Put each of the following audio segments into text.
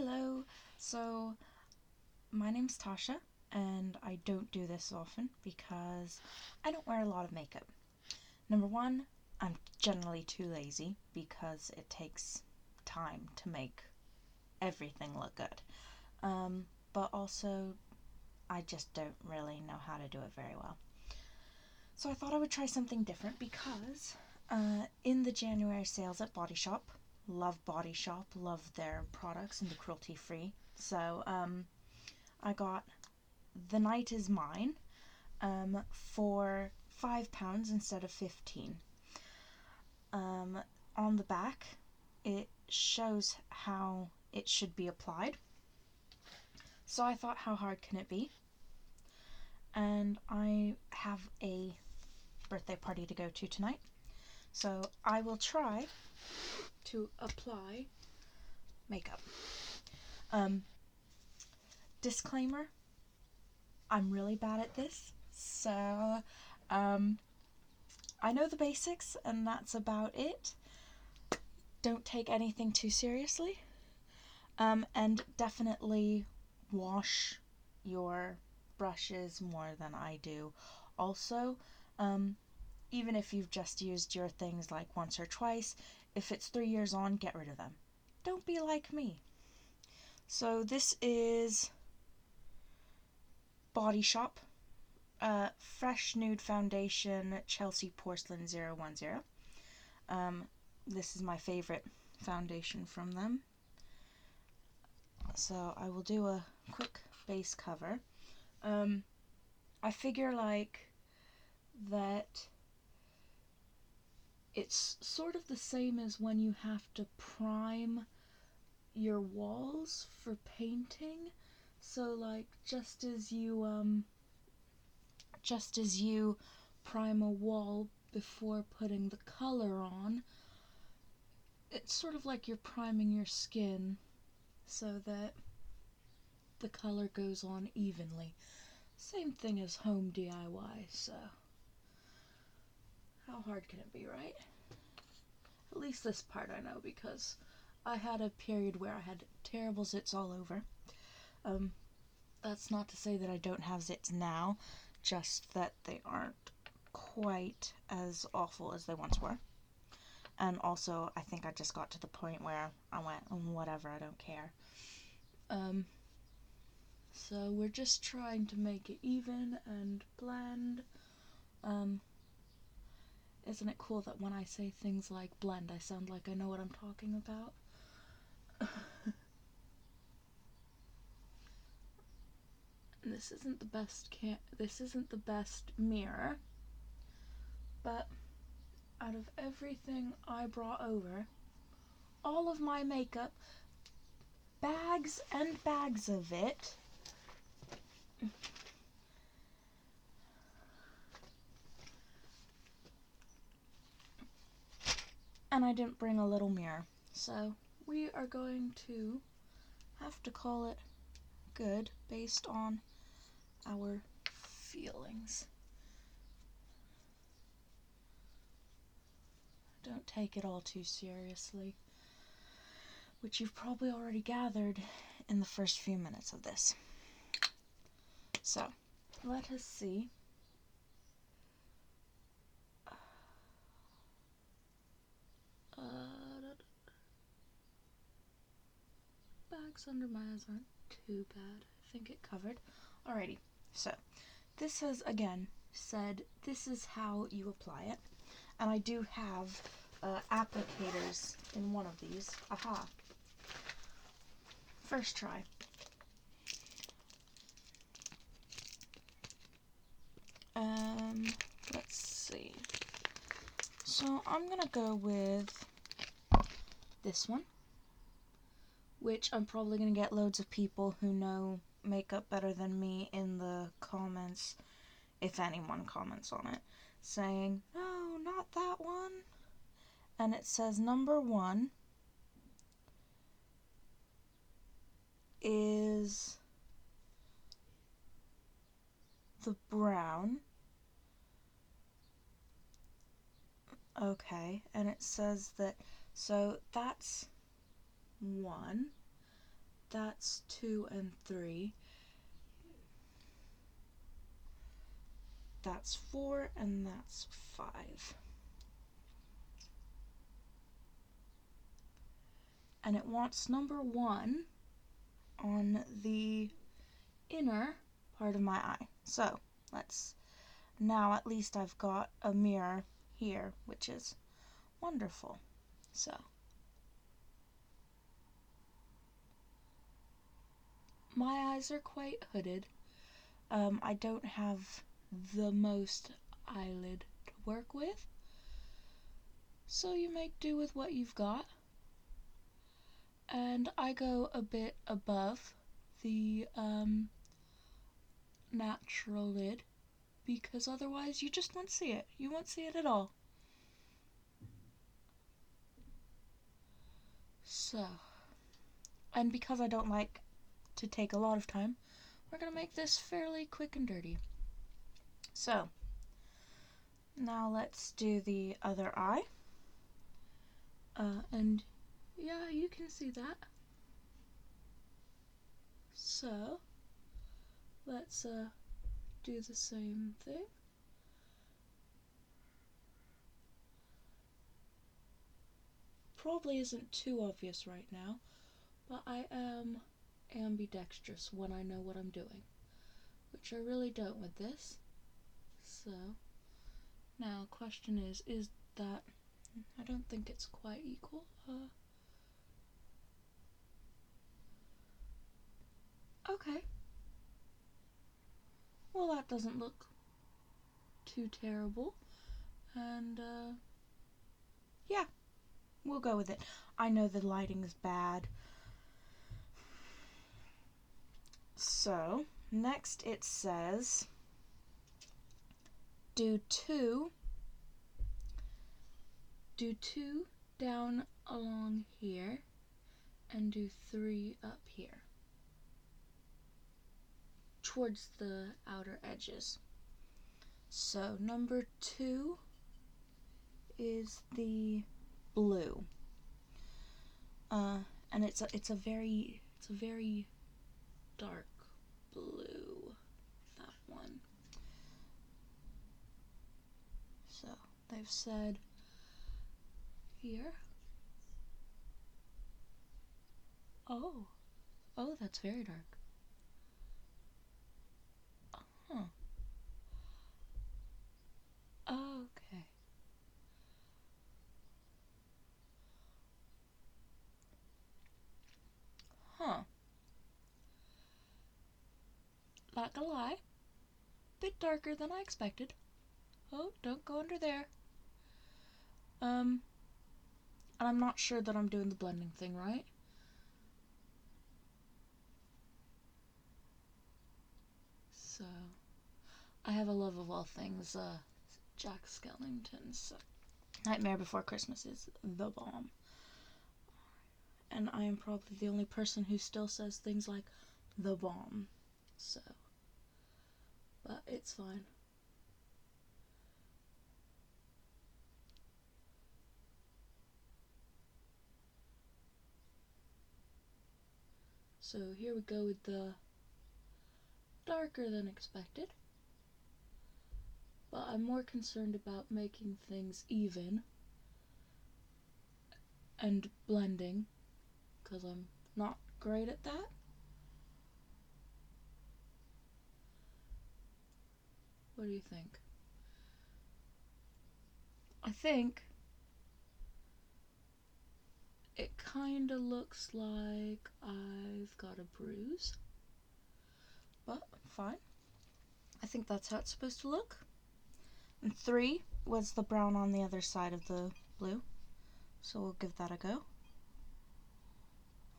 Hello. So, my name's Tasha, and I don't do this often because I don't wear a lot of makeup. Number one, I'm generally too lazy because it takes time to make everything look good. But also, I just don't really know how to do it very well. So I thought I would try something different because in the January sales at Body Shop, love Body Shop, love their products and the cruelty free. So I got The Night Is Mine for £5 instead of 15. On the back, it shows how it should be applied. So I thought, how hard can it be? And I have a birthday party to go to tonight. So I will try to apply makeup. Disclaimer, I'm really bad at this. So I know the basics and that's about it. Don't take anything too seriously. And definitely wash your brushes more than I do. Also, even if you've just used your things like once or twice, if it's 3 years on, get rid of them. Don't be like me. So this is Body Shop Fresh Nude Foundation Chelsea Porcelain 010. This is my favorite foundation from them. So I will do a quick base cover. I figure that it's sort of the same as when you have to prime your walls for painting. So just as you prime a wall before putting the color on, it's sort of like you're priming your skin so that the color goes on evenly. Same thing as home DIY, so how hard can it be, right? At least this part I know because I had a period where I had terrible zits all over. That's not to say that I don't have zits now, just that they aren't quite as awful as they once were. And also, I think I just got to the point where I went, whatever, I don't care. So we're just trying to make it even and blend. Isn't it cool that when I say things like blend, I sound like I know what I'm talking about? This isn't the best mirror, but out of everything I brought over, all of my makeup, bags and bags of it, and I didn't bring a little mirror. So we are going to have to call it good based on our feelings. Don't take it all too seriously, which you've probably already gathered in the first few minutes of this. So, let us see. Bags under my eyes aren't too bad. I think it covered. Alrighty, so this has again said this is how you apply it, and I do have applicators in one of these. Aha! First try. Let's see. So I'm gonna go with this one, which I'm probably gonna get loads of people who know makeup better than me in the comments, if anyone comments on it, saying, no, not that one. And it says number 1 is the brown. Okay, and it says that, so that's 1. that's 2 and 3. That's 4 and that's 5. And it wants number 1 on the inner part of my eye. So now at least I've got a mirror here, which is wonderful. So my eyes are quite hooded. I don't have the most eyelid to work with, so you make do with what you've got. And I go a bit above the natural lid, because otherwise you just won't see it. You won't see it at all. So, and because I don't like to take a lot of time, we're gonna make this fairly quick and dirty. So, now let's do the other eye. And yeah, you can see that. So, let's do the same thing. Probably isn't too obvious right now, but I am ambidextrous when I know what I'm doing, which I really don't with this. So, now question is that, I don't think it's quite equal. Okay. Well, that doesn't look too terrible. And, yeah, we'll go with it. I know the lighting is bad. So, next it says, do two down along here, and do 3 up here, towards the outer edges. So number 2 is the blue, and it's a very dark blue, that one. So they've said here. Oh, that's very dark. Huh. Okay. Huh. Not gonna lie, bit darker than I expected. Oh, don't go under there. And I'm not sure that I'm doing the blending thing right. So, I have a love of all things Jack Skellington's Nightmare Before Christmas is the bomb. And I am probably the only person who still says things like the bomb. So, but it's fine. So here we go with the darker than expected. But I'm more concerned about making things even and blending, because I'm not great at that. What do you think? I think it kind of looks like I've got a bruise, but fine. I think that's how it's supposed to look. And 3 was the brown on the other side of the blue, so we'll give that a go.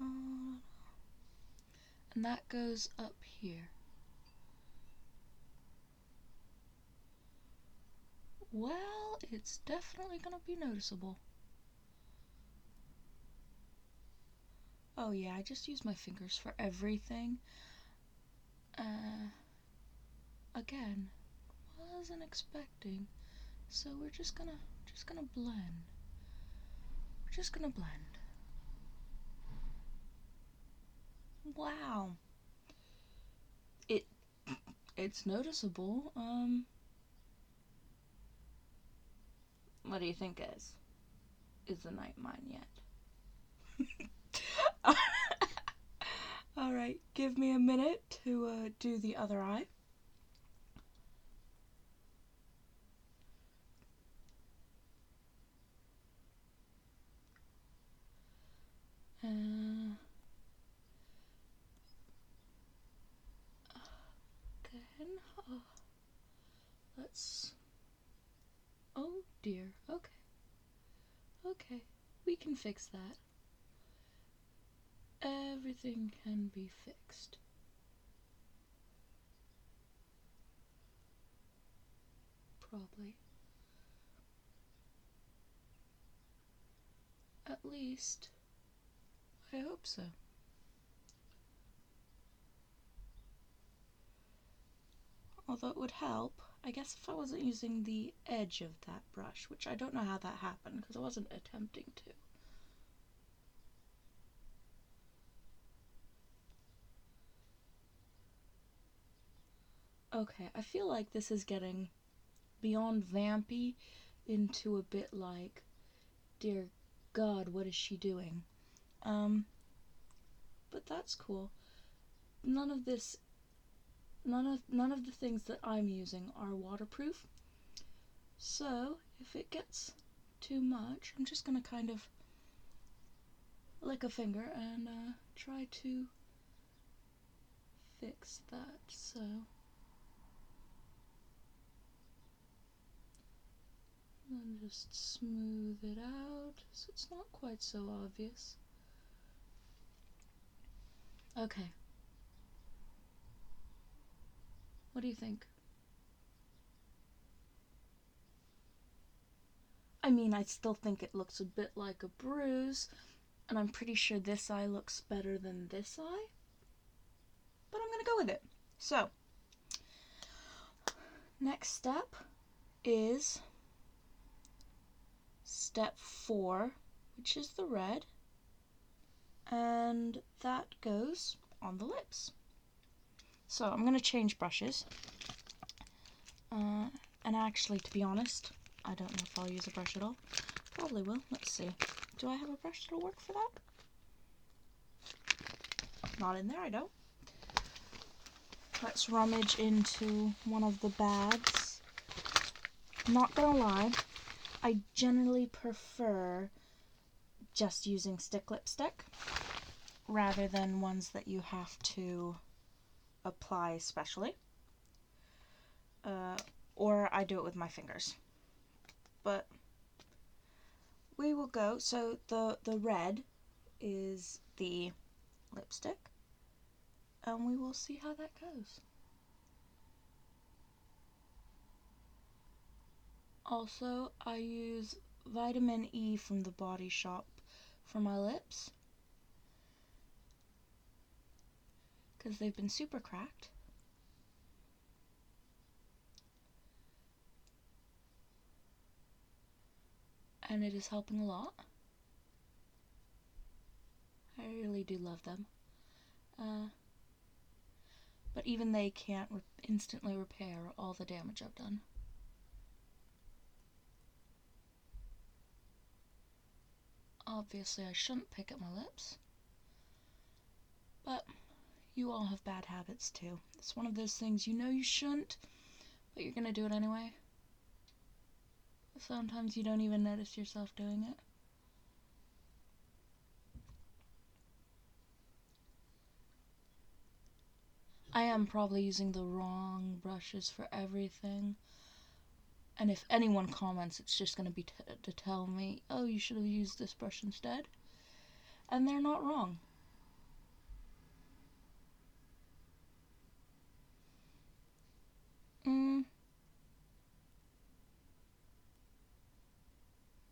And that goes up here. Well, it's definitely gonna be noticeable. Oh yeah, I just use my fingers for everything. Again, wasn't expecting. So we're just gonna blend. We're just gonna blend. Wow. It's noticeable. What do you think, guys? Is the night mine yet? Alright, give me a minute to do the other eye. Again. Let's. Oh dear. Okay. Okay. We can fix that. Everything can be fixed. Probably. At least, I hope so. Although it would help, I guess, if I wasn't using the edge of that brush, which I don't know how that happened because I wasn't attempting to. Okay, I feel like this is getting beyond vampy into a bit like, dear God, what is she doing? But that's cool. None of the things that I'm using are waterproof. So if it gets too much, I'm just gonna kind of lick a finger and try to fix that. So then just smooth it out so it's not quite so obvious. Okay. What do you think? I mean, I still think it looks a bit like a bruise, and I'm pretty sure this eye looks better than this eye, but I'm gonna go with it. So, next step is step 4, which is the red, and that goes on the lips. So I'm gonna change brushes, and actually, to be honest, I don't know if I'll use a brush at all. Probably will. Let's see. Do I have a brush that'll work for that? Not in there, I don't. Let's rummage into one of the bags. Not gonna lie, I generally prefer just using stick lipstick rather than ones that you have to apply specially. Or I do it with my fingers. But we will go. So the red is the lipstick, and we will see how that goes. Also, I use Vitamin E from the Body Shop for my lips because they've been super cracked. And it is helping a lot. I really do love them. But even they can't instantly repair all the damage I've done. Obviously, I shouldn't pick at my lips. But you all have bad habits too. It's one of those things you know you shouldn't, but you're gonna do it anyway. Sometimes you don't even notice yourself doing it. I am probably using the wrong brushes for everything. And if anyone comments, it's just going to be to tell me, oh, you should have used this brush instead. And they're not wrong.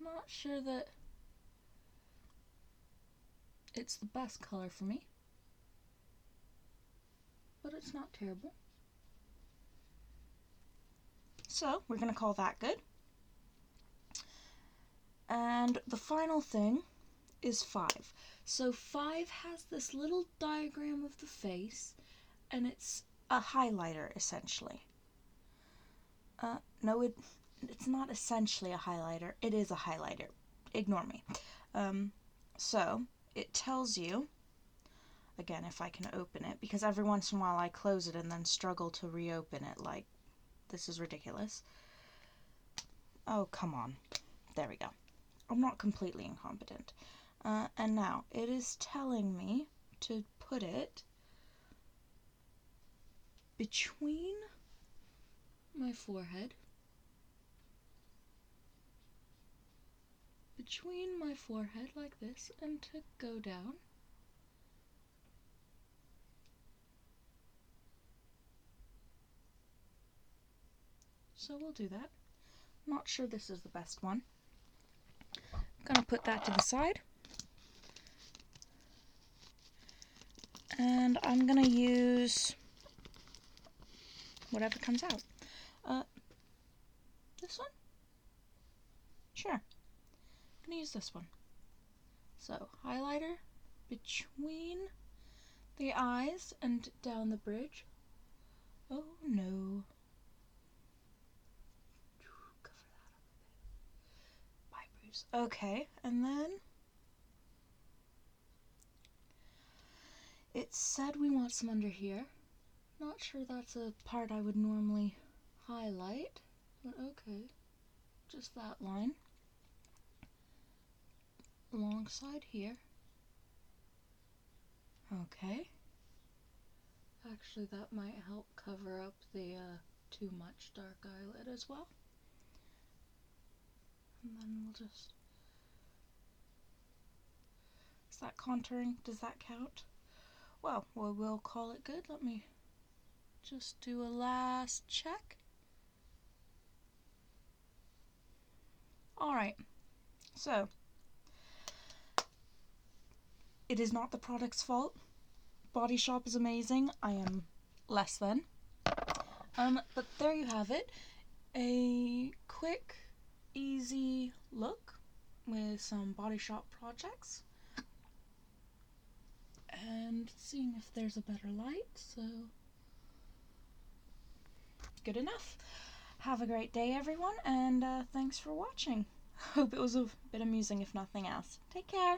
Not sure that it's the best color for me, but it's not terrible. So we're going to call that good. And the final thing is 5. So 5 has this little diagram of the face, and it's a highlighter, essentially. No, it's not essentially a highlighter. It is a highlighter. Ignore me. So, it tells you, again, if I can open it, because every once in a while I close it and then struggle to reopen it, like, this is ridiculous. Oh, come on. There we go. I'm not completely incompetent. And now, it is telling me to put it between my forehead, like this, and to go down. So we'll do that. Not sure this is the best one. Gonna put that to the side. And I'm gonna use whatever comes out. This one? Sure. I'm gonna use this one. So, highlighter between the eyes and down the bridge. Oh no. Cover that up a bit. Bye, Bruce. Okay, and then it said we want some under here. Not sure that's a part I would normally highlight, but okay. Just that line. Alongside here. Okay. Actually, that might help cover up the too much dark eyelid as well. And then we'll just... Is that contouring? Does that count? Well, we'll call it good. Let me just do a last check. Alright, so it is not the product's fault. Body Shop is amazing. I am less than. But there you have it. A quick, easy look with some Body Shop projects. And seeing if there's a better light, so good enough. Have a great day, everyone, and thanks for watching. Hope it was a bit amusing, if nothing else. Take care.